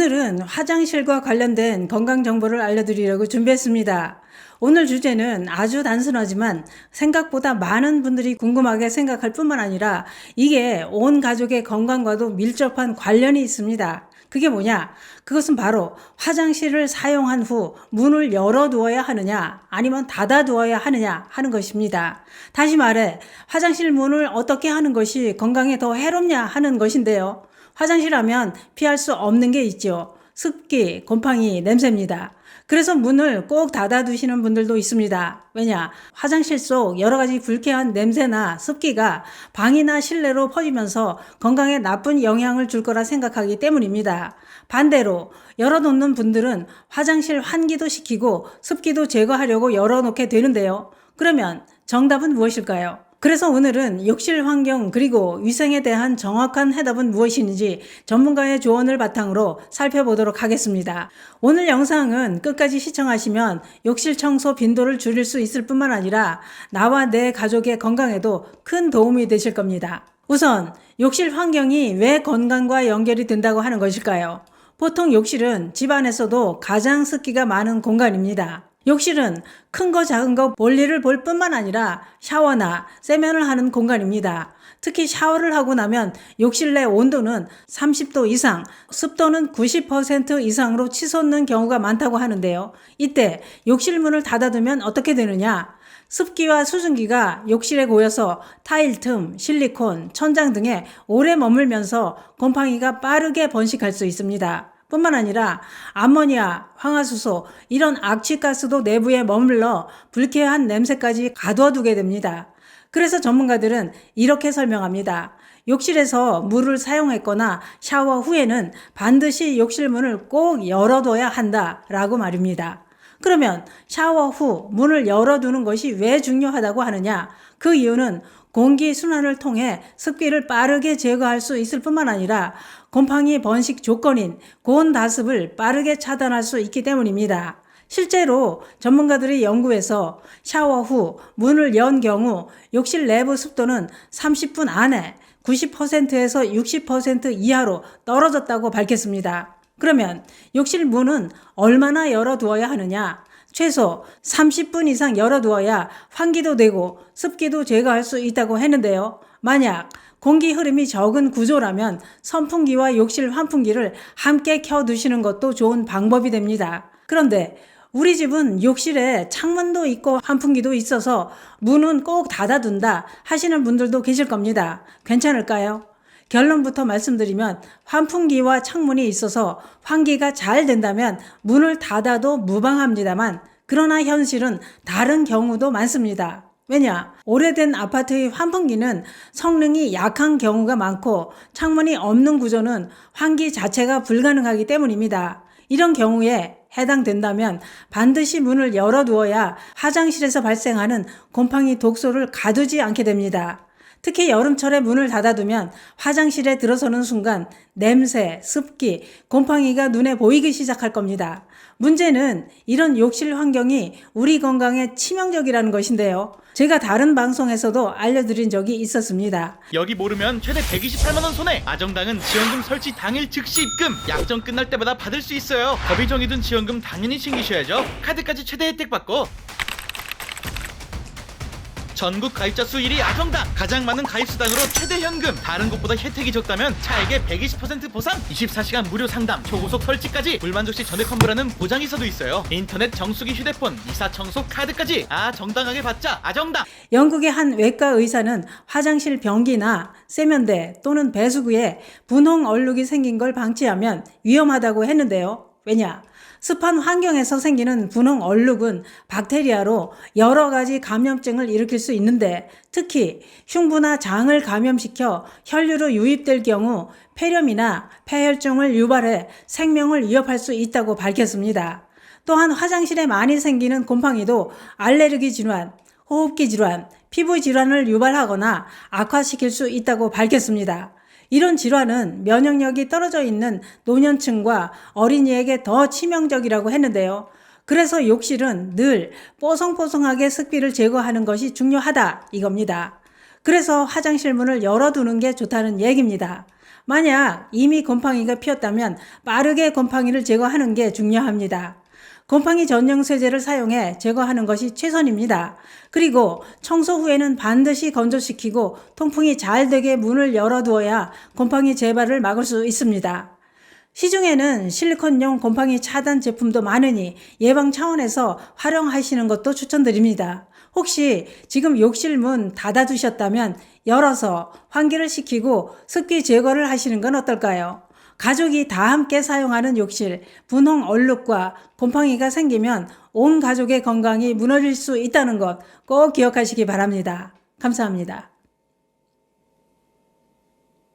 오늘은 화장실과 관련된 건강 정보를 알려드리려고 준비했습니다. 오늘 주제는 아주 단순하지만 생각보다 많은 분들이 궁금하게 생각할 뿐만 아니라 이게 온 가족의 건강과도 밀접한 관련이 있습니다. 그게 뭐냐? 그것은 바로 화장실을 사용한 후 문을 열어두어야 하느냐 아니면 닫아두어야 하느냐 하는 것입니다. 다시 말해 화장실 문을 어떻게 하는 것이 건강에 더 해롭냐 하는 것인데요. 화장실 하면 피할 수 없는 게 있죠. 습기, 곰팡이, 냄새입니다. 그래서 문을 꼭 닫아두시는 분들도 있습니다. 왜냐? 화장실 속 여러 가지 불쾌한 냄새나 습기가 방이나 실내로 퍼지면서 건강에 나쁜 영향을 줄 거라 생각하기 때문입니다. 반대로 열어놓는 분들은 화장실 환기도 시키고 습기도 제거하려고 열어놓게 되는데요. 그러면 정답은 무엇일까요? 그래서 오늘은 욕실 환경 그리고 위생에 대한 정확한 해답은 무엇인지 전문가의 조언을 바탕으로 살펴보도록 하겠습니다. 오늘 영상은 끝까지 시청하시면 욕실 청소 빈도를 줄일 수 있을 뿐만 아니라 나와 내 가족의 건강에도 큰 도움이 되실 겁니다. 우선 욕실 환경이 왜 건강과 연결이 된다고 하는 것일까요? 보통 욕실은 집안에서도 가장 습기가 많은 공간입니다. 욕실은 큰 거 작은 거 볼일을 볼 뿐만 아니라 샤워나 세면을 하는 공간입니다. 특히 샤워를 하고 나면 욕실 내 온도는 30도 이상, 습도는 90% 이상으로 치솟는 경우가 많다고 하는데요. 이때 욕실 문을 닫아두면 어떻게 되느냐? 습기와 수증기가 욕실에 고여서 타일 틈, 실리콘, 천장 등에 오래 머물면서 곰팡이가 빠르게 번식할 수 있습니다. 뿐만 아니라 암모니아, 황화수소 이런 악취가스도 내부에 머물러 불쾌한 냄새까지 가둬두게 됩니다. 그래서 전문가들은 이렇게 설명합니다. 욕실에서 물을 사용했거나 샤워 후에는 반드시 욕실 문을 꼭 열어둬야 한다라고 말입니다. 그러면 샤워 후 문을 열어두는 것이 왜 중요하다고 하느냐? 그 이유는 공기 순환을 통해 습기를 빠르게 제거할 수 있을 뿐만 아니라 곰팡이 번식 조건인 고온 다습을 빠르게 차단할 수 있기 때문입니다. 실제로 전문가들의 연구에서 샤워 후 문을 연 경우 욕실 내부 습도는 30분 안에 90%에서 60% 이하로 떨어졌다고 밝혔습니다. 그러면 욕실 문은 얼마나 열어두어야 하느냐? 최소 30분 이상 열어두어야 환기도 되고 습기도 제거할 수 있다고 했는데요. 만약 공기 흐름이 적은 구조라면 선풍기와 욕실 환풍기를 함께 켜두시는 것도 좋은 방법이 됩니다. 그런데 우리 집은 욕실에 창문도 있고 환풍기도 있어서 문은 꼭 닫아둔다 하시는 분들도 계실 겁니다. 괜찮을까요? 결론부터 말씀드리면 환풍기와 창문이 있어서 환기가 잘 된다면 문을 닫아도 무방합니다만 그러나 현실은 다른 경우도 많습니다. 왜냐? 오래된 아파트의 환풍기는 성능이 약한 경우가 많고 창문이 없는 구조는 환기 자체가 불가능하기 때문입니다. 이런 경우에 해당된다면 반드시 문을 열어두어야 화장실에서 발생하는 곰팡이 독소를 가두지 않게 됩니다. 특히 여름철에 문을 닫아두면 화장실에 들어서는 순간 냄새, 습기, 곰팡이가 눈에 보이기 시작할 겁니다. 문제는 이런 욕실 환경이 우리 건강에 치명적이라는 것인데요. 제가 다른 방송에서도 알려드린 적이 있었습니다. 여기 모르면 최대 128만원 손해! 아정당은 지원금 설치 당일 즉시 입금! 약정 끝날 때마다 받을 수 있어요. 법이 정해둔 지원금 당연히 챙기셔야죠. 카드까지 최대 혜택 받고 전국 가입자 수 1위 아정당! 가장 많은 가입수당으로 최대 현금! 다른 곳보다 혜택이 적다면 차액의 120% 보상! 24시간 무료 상담, 초고속 설치까지! 불만족 시 전액 환불하는 보장이서도 있어요. 인터넷 정수기 휴대폰, 이사 청소 카드까지! 정당하게 받자! 아정당! 영국의 한 외과 의사는 화장실 변기나 세면대 또는 배수구에 분홍 얼룩이 생긴 걸 방치하면 위험하다고 했는데요. 왜냐? 습한 환경에서 생기는 분홍 얼룩은 박테리아로 여러 가지 감염증을 일으킬 수 있는데 특히 흉부나 장을 감염시켜 혈류로 유입될 경우 폐렴이나 폐혈증을 유발해 생명을 위협할 수 있다고 밝혔습니다. 또한 화장실에 많이 생기는 곰팡이도 알레르기 질환, 호흡기 질환, 피부 질환을 유발하거나 악화시킬 수 있다고 밝혔습니다. 이런 질환은 면역력이 떨어져 있는 노년층과 어린이에게 더 치명적이라고 했는데요. 그래서 욕실은 늘 뽀송뽀송하게 습기를 제거하는 것이 중요하다 이겁니다. 그래서 화장실 문을 열어두는 게 좋다는 얘기입니다. 만약 이미 곰팡이가 피었다면 빠르게 곰팡이를 제거하는 게 중요합니다. 곰팡이 전용 세제를 사용해 제거하는 것이 최선입니다. 그리고 청소 후에는 반드시 건조시키고 통풍이 잘 되게 문을 열어두어야 곰팡이 재발을 막을 수 있습니다. 시중에는 실리콘용 곰팡이 차단 제품도 많으니 예방 차원에서 활용하시는 것도 추천드립니다. 혹시 지금 욕실 문 닫아두셨다면 열어서 환기를 시키고 습기 제거를 하시는 건 어떨까요? 가족이 다 함께 사용하는 욕실, 분홍 얼룩과 곰팡이가 생기면 온 가족의 건강이 무너질 수 있다는 것 꼭 기억하시기 바랍니다. 감사합니다.